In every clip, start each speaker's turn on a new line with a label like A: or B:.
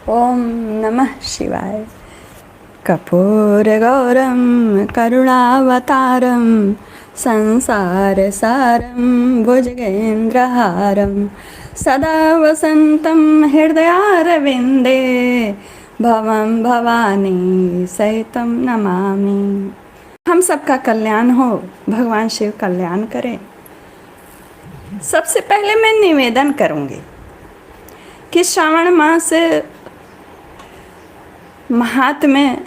A: ओम नमः शिवाय। कर्पूरगौरं करुणावतारं संसारसारं भुजगेन्द्रहारं सदा वसन्तं हृदयारविन्दे भवं भवानी सहितं नमामि। हम सबका कल्याण हो, भगवान शिव कल्याण करें। सबसे पहले मैं निवेदन करूंगी कि श्रावण मास महात्म्य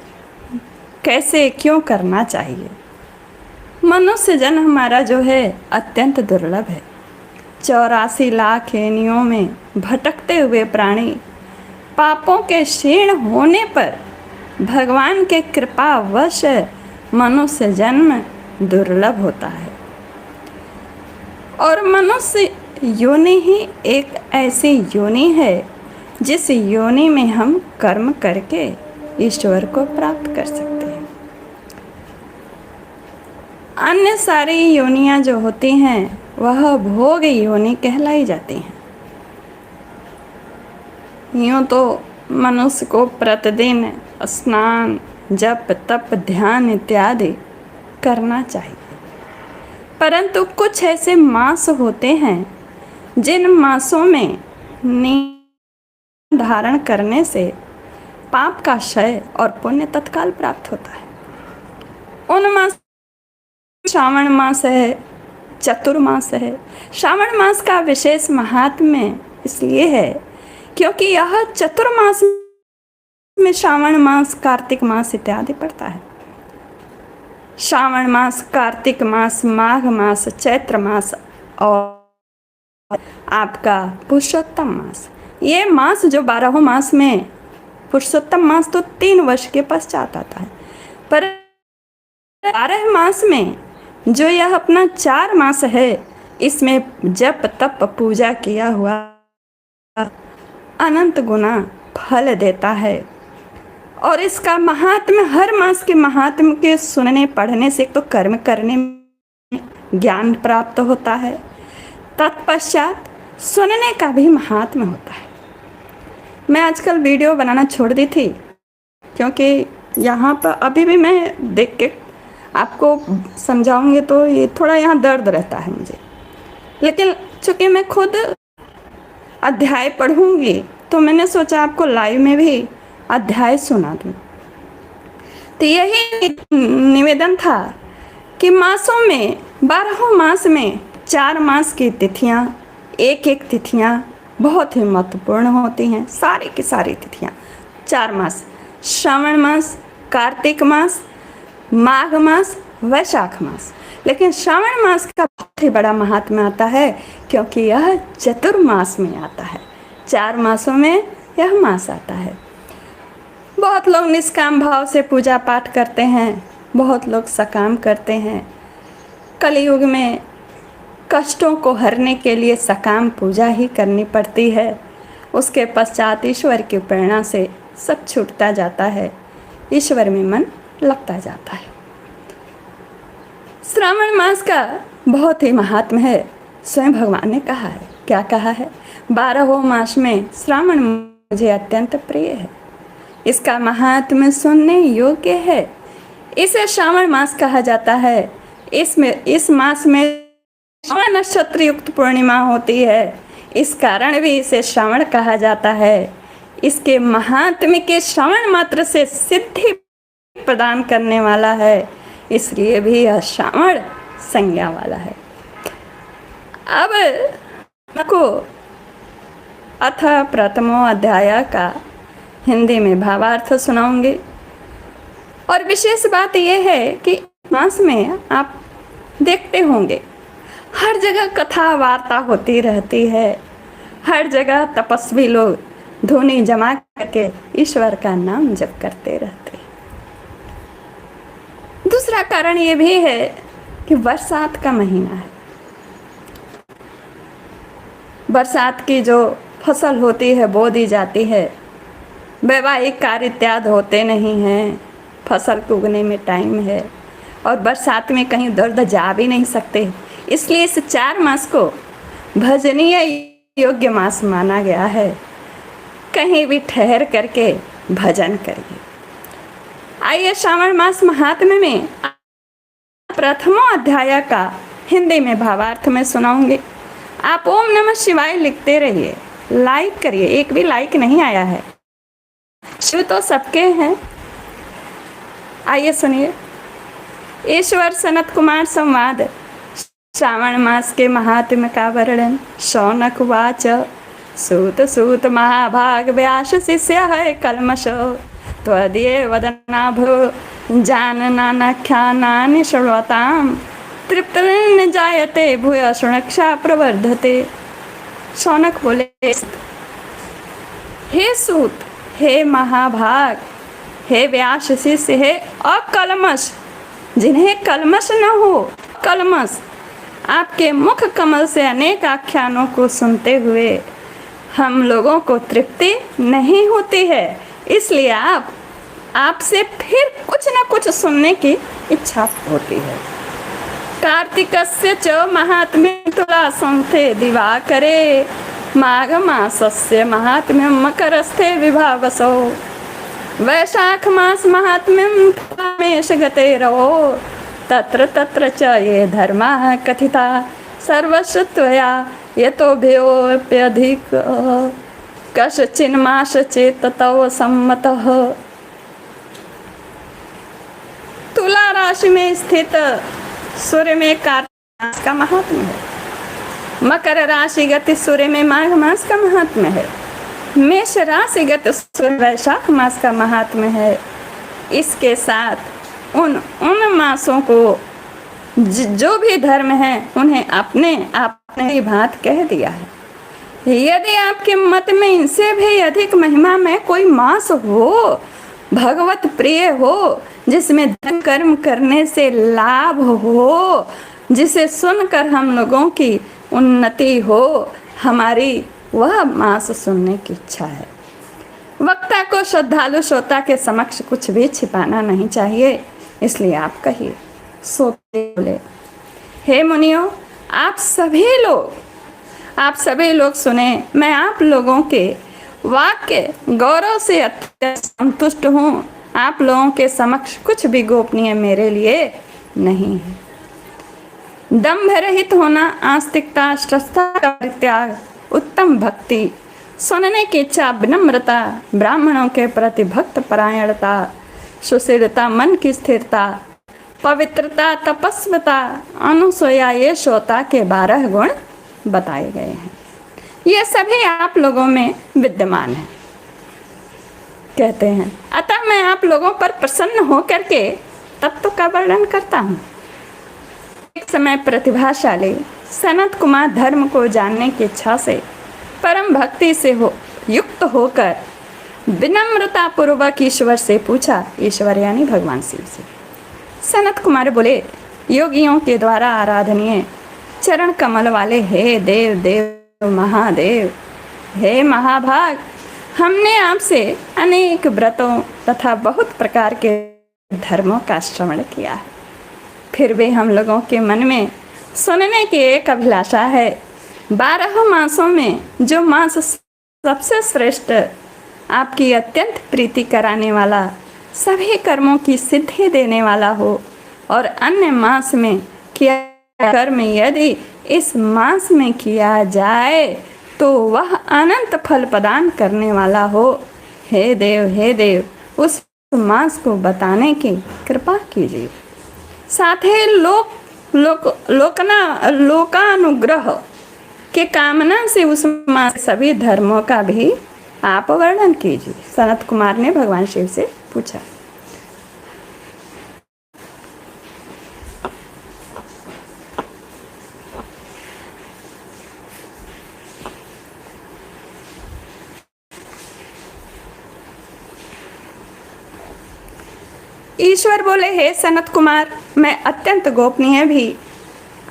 A: कैसे क्यों करना चाहिए। मनुष्य जन्म हमारा जो है अत्यंत दुर्लभ है। 84 लाख योनियों में भटकते हुए प्राणी पापों के क्षीण होने पर भगवान के कृपावश मनुष्य जन्म दुर्लभ होता है। और मनुष्य योनि ही एक ऐसी योनि है जिस योनि में हम कर्म करके ईश्वर को प्राप्त कर सकते हैं। अन्य सारी योनियां जो होती हैं वह भोग योनि कहलाई जाती हैं। यूँ तो मनुष्य को प्रतिदिन स्नान, जप, तप, ध्यान इत्यादि करना चाहिए, परंतु कुछ ऐसे मास होते हैं जिन मासों में नींद धारण करने से पाप का क्षय और पुण्य तत्काल प्राप्त होता है। उन मास श्रावण मास है, चतुर्मास है। श्रावण मास का विशेष महात्म्य इसलिए है क्योंकि यह चतुर्मास में श्रावण मास, कार्तिक मास इत्यादि पड़ता है। श्रावण मास, कार्तिक मास, माघ मास, चैत्र मास और आपका पुरुषोत्तम मास, ये मास जो 12 मास में, पुरुषोत्तम मास तो 3 वर्ष के पश्चात आता है, पर 12 मास में जो यह अपना 4 मास है, इसमें जप तप पूजा किया हुआ अनंत गुना फल देता है। और इसका महात्म्य, हर मास के महात्म्य के सुनने पढ़ने से तो कर्म करने में ज्ञान प्राप्त होता है, तत्पश्चात सुनने का भी महात्म्य होता है। मैं आजकल वीडियो बनाना छोड़ दी थी क्योंकि यहाँ पर अभी भी मैं देख के आपको समझाऊंगी तो ये थोड़ा यहाँ दर्द रहता है मुझे, लेकिन चूँकि मैं खुद अध्याय पढ़ूंगी तो मैंने सोचा आपको लाइव में भी अध्याय सुना दूं। तो यही निवेदन था कि मासों में, 12 मास में 4 मास की तिथियां, एक तिथियां बहुत ही महत्वपूर्ण होती हैं। सारी की सारी तिथियां 4 मास, श्रावण मास, कार्तिक मास, माघ मास, वैशाख मास। लेकिन श्रावण मास का बहुत ही बड़ा महात्म्य आता है क्योंकि यह चतुर्मास में आता है। 4 मासों में यह मास आता है। बहुत लोग निष्काम भाव से पूजा पाठ करते हैं, बहुत लोग सकाम करते हैं। कलयुग में कष्टों को हरने के लिए सकाम पूजा ही करनी पड़ती है। उसके पश्चात ईश्वर की प्रेरणा से सब छूटता जाता है, ईश्वर में मन लगता जाता है। श्रावण मास का बहुत ही महात्म्य है। स्वयं भगवान ने कहा है, क्या कहा है? 12 मास में श्रावण मुझे अत्यंत प्रिय है, इसका महात्म्य सुनने योग्य है। इसे श्रावण मास कहा जाता है। इस मास में श्रावण नक्षत्र युक्त पूर्णिमा होती है, इस कारण भी इसे श्रावण कहा जाता है। इसके महात्म्य के श्रावण मात्र से सिद्धि प्रदान करने वाला है, इसलिए भी यह श्रावण संज्ञा वाला है। अब आपको अथ प्रथमो अध्याय का हिंदी में भावार्थ सुनाऊंगी। और विशेष बात यह है कि मास में आप देखते होंगे हर जगह कथा वार्ता होती रहती है, हर जगह तपस्वी लोग धुनी जमा करके ईश्वर का नाम जप करते रहते हैं। दूसरा कारण ये भी है कि बरसात का महीना है। बरसात की जो फसल होती है बो दी जाती है, वैवाहिक कार्य इत्यादि होते नहीं हैं, फसल को उगने में टाइम है और बरसात में कहीं दर्द जा भी नहीं सकते, इसलिए इस 4 मास को भजनीय योग्य मास माना गया है। कहीं भी ठहर करके भजन करिए। आइए श्रावण मास महात्म्य में प्रथमों अध्याय का हिंदी में भावार्थ में सुनाऊंगी। आप ओम नमः शिवाय लिखते रहिए, लाइक करिए। एक भी लाइक नहीं आया है, शिव तो सबके हैं। आइए सुनिए। ईश्वर सनत कुमार संवाद श्रावण मास के महात्म्य का वर्णन। शौनक वाच सूत सूत महाभाग व्यास शिष्य है कलमश त्वदीय वदनाभ जाननाख्यानानि श्रृणवताम तृप्तिर्न जायते भूय शुनक्षा प्रवर्धते। शौनक बोले, हे सूत, हे महाभाग, हे व्यास शिष्य, हे अकलमश, जिन्हें कलमश न हो, कलमश, आपके मुख कमल से अनेक आख्यानों को सुनते हुए हम लोगों को तृप्ति नहीं होती है, इसलिए आपसे फिर कुछ न कुछ सुनने की इच्छा होती है। कार्तिकस्य च महात्म्यं तुला संस्थे दिवाकरे माघ मासस्य महात्म्यं मकरस्थे विभावसो वैशाख मास महात्म्यं मेष गतेरवो तत्र तत्र च ये धर्माः कथिता सर्वस्य त्वया यतोभ्योऽप्यधिक कश्चिन्मास चेत तव सम्मतः। तुला राशि में स्थित सूर्य में कार्तिक मास का महात्म्य है, मकर राशिगत सूर्य में माघ मास का महात्म्य है, मेष राशिगत सूर्य वैशाख मास का महात्म्य है। इसके साथ उन मासों को जो भी धर्म है उन्हें अपने भांत कह दिया है। यदि आपके मत में इनसे भी अधिक महिमा में कोई मास हो, भगवत प्रिय हो, जिसमें धर्म कर्म करने से लाभ हो, जिसे सुनकर हम लोगों की उन्नति हो, हमारी वह मास सुनने की इच्छा है। वक्ता को श्रद्धालु श्रोता के समक्ष कुछ भी छिपाना नहीं चाहिए, इसलिए आप कहिए। सोते बोले, हे मुनियों, आप सभी लोग सुने। मैं आप लोगों के वाक्य गौरव से अत्यंत संतुष्ट हूँ। आप लोगों के समक्ष कुछ भी गोपनीय मेरे लिए नहीं है। दंभ रहित होना, आस्तिकता, श्रस्ता का परित्याग, उत्तम भक्ति, सुनने की इच्छा, विनम्रता, ब्राह्मणों के प्रति भक्त परायणता, सुशीलता, मन की स्थिरता, पवित्रता, तपस्विता, अनुसूया, ये श्रोता के 12 गुण बताए गए हैं। ये सभी आप लोगों में विद्यमान है। कहते हैं, अतः मैं आप लोगों पर प्रसन्न होकर के तत्व का वर्णन करता हूँ। एक समय प्रतिभाशाली सनत कुमार धर्म को जानने की इच्छा से परम भक्ति से युक्त होकर विनम्रता पूर्वक ईश्वर से पूछा। ईश्वर यानी भगवान शिव से। सनत कुमार बोले, योगियों के द्वारा आराधनीय चरण कमल वाले हे देव देव महादेव, हे महाभाग, हमने आपसे अनेक व्रतों तथा बहुत प्रकार के धर्मों का श्रवण किया है, फिर भी हम लोगों के मन में सुनने की एक अभिलाषा है। 12 मासों में जो मास सबसे श्रेष्ठ, आपकी अत्यंत प्रीति कराने वाला, सभी कर्मों की सिद्धि देने वाला हो, और अन्य मास में किया कर्म यदि इस मास में किया जाए तो वह अनंत फल प्रदान करने वाला हो। हे देव, उस मास को बताने की कृपा कीजिए। साथ ही लोकानुग्रह के कामना से उस मास सभी धर्मों का भी आप वर्णन कीजिए। सनत कुमार ने भगवान शिव से पूछा। ईश्वर बोले, हे सनत कुमार, मैं अत्यंत गोपनीय भी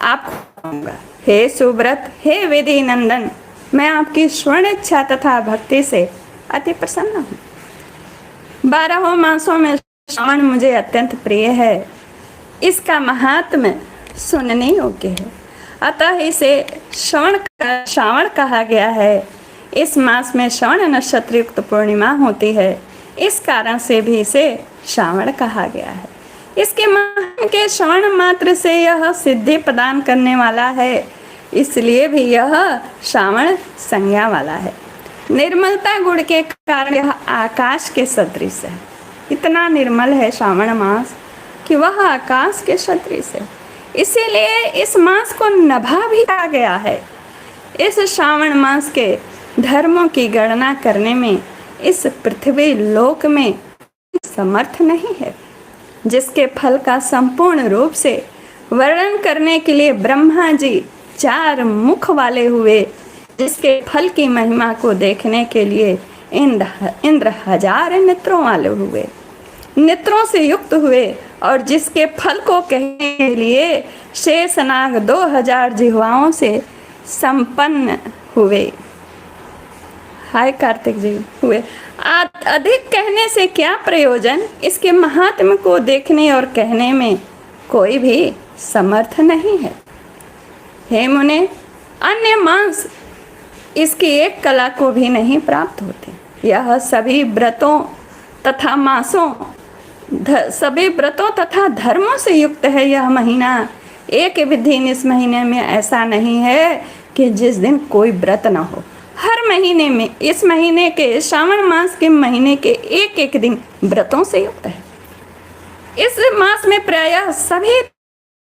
A: आपको कहूँगा। हे सुव्रत, हे वेदी नंदन, मैं आपकी स्वर्ण इच्छा तथा भक्ति से अति प्रसन्न हूँ। 12 मासों में श्रावण मुझे अत्यंत प्रिय है। इसका महात्म्य सुनने योग्य है, अतः इसे श्रावण कहा गया है। इस मास में श्रवण नक्षत्र युक्त पूर्णिमा होती है, इस कारण से भी इसे श्रावण कहा गया है। इसके महत्व के श्रवण मात्र से यह सिद्धि प्रदान करने वाला है, इसलिए भी यह श्रावण संज्ञा वाला है। निर्मलता गुण के कारण यह आकाश के सदृश है। इतना निर्मल है श्रावण मास कि वह आकाश के सदृश है, इसीलिए इस मास को नभा भी कहा गया है। इस श्रावण मास के धर्मों की गणना करने में इस पृथ्वी लोक में समर्थ नहीं है, जिसके फल का संपूर्ण रूप से वर्णन करने के लिए ब्रह्मा जी 4 मुख वाले हुए, जिसके फल की महिमा को देखने के लिए इंद्र 1000 नेत्रों वाले हुए, नेत्रों से युक्त हुए, और जिसके फल को कहने के लिए शेषनाग 2000 जिह्वाओं से संपन्न हुए। हाय कार्तिक जी हुए। अधिक कहने से क्या प्रयोजन, इसके महात्म्य को देखने और कहने में कोई भी समर्थ नहीं है। हे मुने, अन्य मांस इसकी एक कला को भी नहीं प्राप्त होते। यह सभी व्रतों तथा मासों सभी व्रतों तथा धर्मों से युक्त है। यह महीना एक भी दिन इस महीने में ऐसा नहीं है कि जिस दिन कोई व्रत न हो। हर महीने में, इस महीने के श्रावण मास के महीने के एक एक दिन व्रतों से युक्त है। इस मास में प्रायः सभी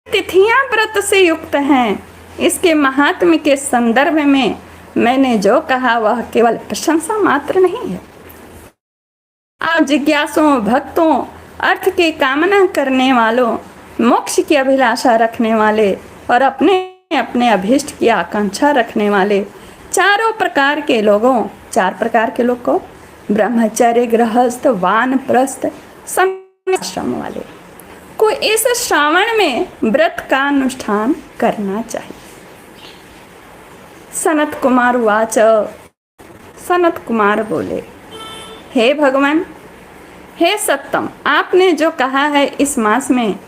A: तिथियां व्रत से युक्त हैं। इसके महात्म्य के संदर्भ में मैंने जो कहा वह केवल प्रशंसा मात्र नहीं है। आप जिज्ञासुओं, भक्तों, अर्थ की कामना करने वालों, मोक्ष की अभिलाषा रखने वाले और अपने अपने अभीष्ट की आकांक्षा रखने वाले चारों प्रकार के लोगों, 4 प्रकार के लोग को, ब्रह्मचर्य, गृहस्थ, वानप्रस्थ, आश्रम वाले को इस श्रावण में व्रत का अनुष्ठान करना चाहिए। सनत कुमार वाच, सनत कुमार बोले, हे भगवान, हे सत्तम, आपने जो कहा है इस मास में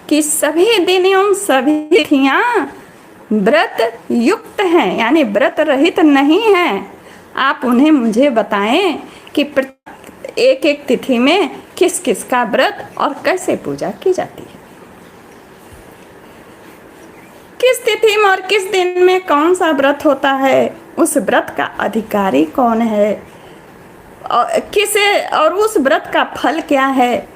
A: कि सभी दिन एवं सभी तिथियां व्रत युक्त हैं, यानी व्रत रहित नहीं हैं, आप उन्हें मुझे बताएं कि एक एक तिथि में किस किस का व्रत और कैसे पूजा की जाती है। किस तिथि में और किस दिन में कौन सा व्रत होता है, उस व्रत का अधिकारी कौन है, और उस व्रत का फल क्या है,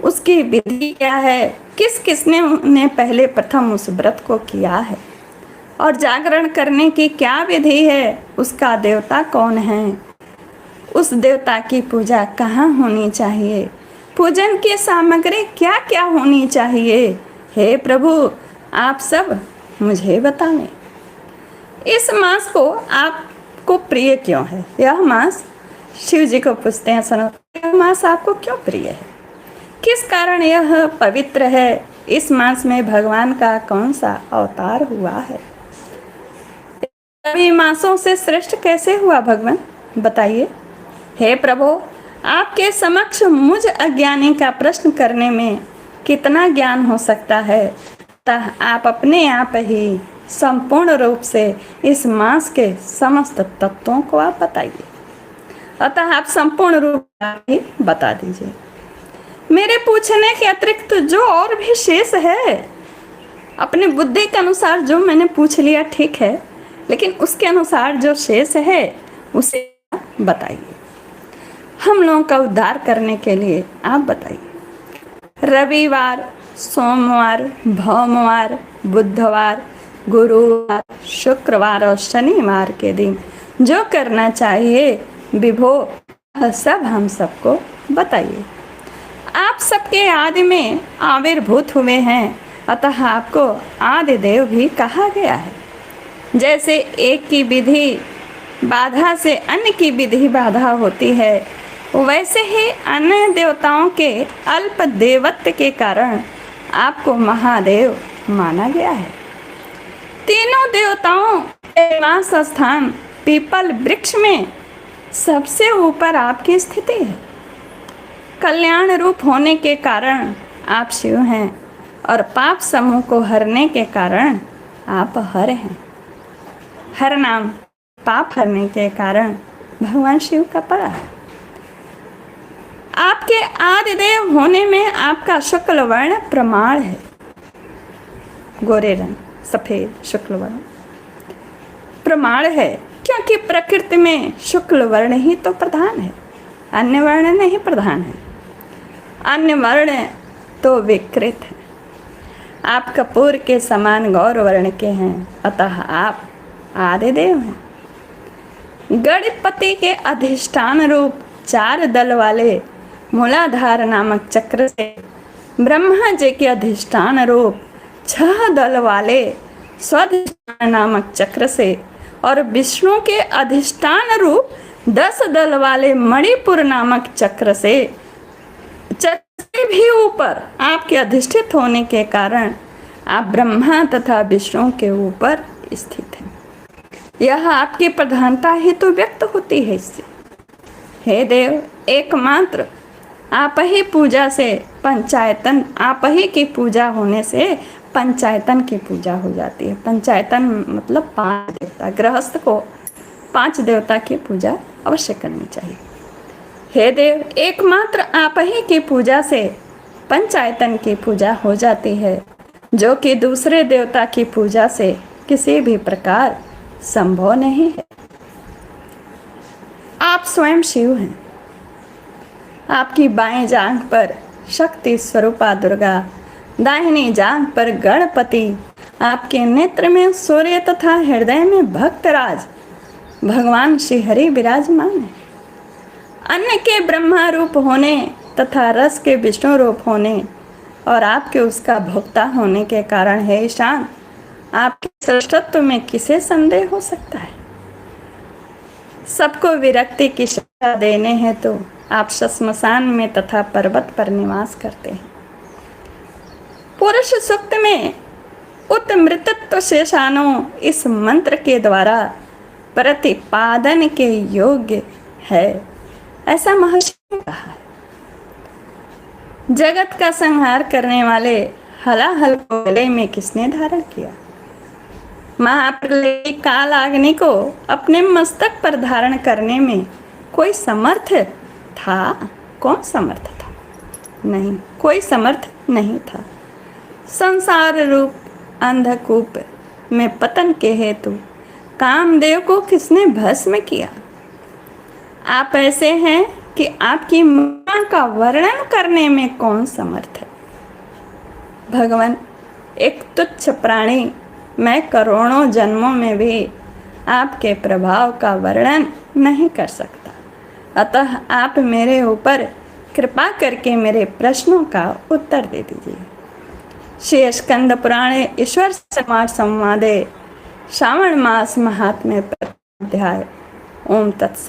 A: उसकी विधि क्या है, किस किसने ने पहले प्रथम उस व्रत को किया है, और जागरण करने की क्या विधि है, उसका देवता कौन है, उस देवता की पूजा कहाँ होनी चाहिए, पूजन की सामग्री क्या क्या होनी चाहिए। हे प्रभु, आप सब मुझे बताएं। इस मास को आपको प्रिय क्यों है? यह मास शिव जी को पूछते हैं, सुनो, यह मास आपको क्यों प्रिय है, किस कारण यह पवित्र है? इस मास में भगवान का कौन सा अवतार हुआ है? सभी मासों से श्रेष्ठ कैसे हुआ भगवान, बताइए। हे प्रभु, आपके समक्ष मुझ अज्ञानी का प्रश्न करने में कितना ज्ञान हो सकता है, अतः आप अपने आप ही संपूर्ण रूप से इस मास के समस्त तत्वों को आप बताइए। अतः आप संपूर्ण रूप से बता दीजिए। मेरे पूछने के अतिरिक्त जो और भी शेष है, अपने बुद्धि के अनुसार जो मैंने पूछ लिया ठीक है, लेकिन उसके अनुसार जो शेष है उसे बताइए। हम लोगों का उद्धार करने के लिए आप बताइए। रविवार, सोमवार, भौमवार, बुधवार, गुरुवार, शुक्रवार और शनिवार के दिन जो करना चाहिए विभो, सब हम सबको बताइए। आप सबके आदि में आविर्भूत हुए हैं, अतः आपको आदि देव भी कहा गया है। जैसे एक की विधि बाधा से अन्य की विधि बाधा होती है, वैसे ही अन्य देवताओं के अल्प देवत्व के कारण आपको महादेव माना गया है। तीनों देवताओं के निवास स्थान पीपल वृक्ष में सबसे ऊपर आपकी स्थिति है। कल्याण रूप होने के कारण आप शिव हैं और पाप समूह को हरने के कारण आप हर हैं। हर नाम पाप हरने के कारण भगवान शिव का पड़ा है। आपके आदिदेव होने में आपका शुक्ल वर्ण प्रमाण है। गोरे रंग, सफेद शुक्ल वर्ण प्रमाण है, क्योंकि प्रकृति में शुक्ल वर्ण ही तो प्रधान है, अन्य वर्ण नहीं प्रधान है। अन्य वर्ण तो विकृत है। आप कपूर के समान गौर वर्ण के हैं, अतः आप आदिदेव हैं। गणपति के अधिष्ठान रूप 4 दल वाले मूलाधार नामक चक्र से, ब्रह्मा जी के अधिष्ठान रूप 6 दल वाले स्वाधिष्ठान नामक चक्र से और विष्णु के अधिष्ठान रूप 10 दल वाले मणिपुर नामक चक्र से भी ऊपर आपके अधिष्ठित होने के कारण आप ब्रह्मा तथा विष्णु के ऊपर स्थित हैं। यह आपकी प्रधानता ही तो व्यक्त होती है इससे। हे देव, एकमात्र आप ही पूजा से पंचायतन, आप ही की पूजा होने से पंचायतन की पूजा हो जाती है। पंचायतन मतलब 5 देवता, गृहस्थ को 5 देवता की पूजा अवश्य करनी चाहिए। हे देव, एकमात्र आप ही की पूजा से पंचायतन की पूजा हो जाती है, जो कि दूसरे देवता की पूजा से किसी भी प्रकार संभव नहीं है। आप स्वयं शिव हैं। आपकी बाएं जांघ पर शक्ति स्वरूपा दुर्गा, दाहिनी जांघ पर गणपति, आपके नेत्र में सूर्य तथा हृदय में भक्तराज भगवान श्री हरि विराजमान है। अन्न के ब्रह्मा रूप होने तथा रस के विष्णु रूप होने और आपके उसका भोक्ता होने के कारण है ईशान, आपके श्रेष्ठत्व में किसे संदेह हो सकता है। सबको विरक्ति की शिक्षा देने हैं तो आप श्मशान में तथा पर्वत पर निवास करते हैं। पुरुष सूक्त में उत्मृतत्व शेषानो इस मंत्र के द्वारा प्रतिपादन के योग्य है, ऐसा महर्षि ने कहा है। जगत का संहार करने वाले हलाहल को गले में किसने धारण किया? महाप्रलय काल अग्नि को अपने मस्तक पर धारण करने में कोई समर्थ था? कौन समर्थ था? नहीं, कोई समर्थ नहीं था। संसार रूप अंधकूप में पतन के हेतु कामदेव को किसने भस्म किया? आप ऐसे हैं कि आपकी महिमा का वर्णन करने में कौन समर्थ है? भगवान, एक तुच्छ प्राणी मैं करोड़ों जन्मों में भी आपके प्रभाव का वर्णन नहीं कर सकता, अतः आप मेरे ऊपर कृपा करके मेरे प्रश्नों का उत्तर दे दीजिए। श्री स्कंद पुराणे ईश्वर समाज संवादे श्रावण मास महात्म्य अध्याय। ओम तत्सत।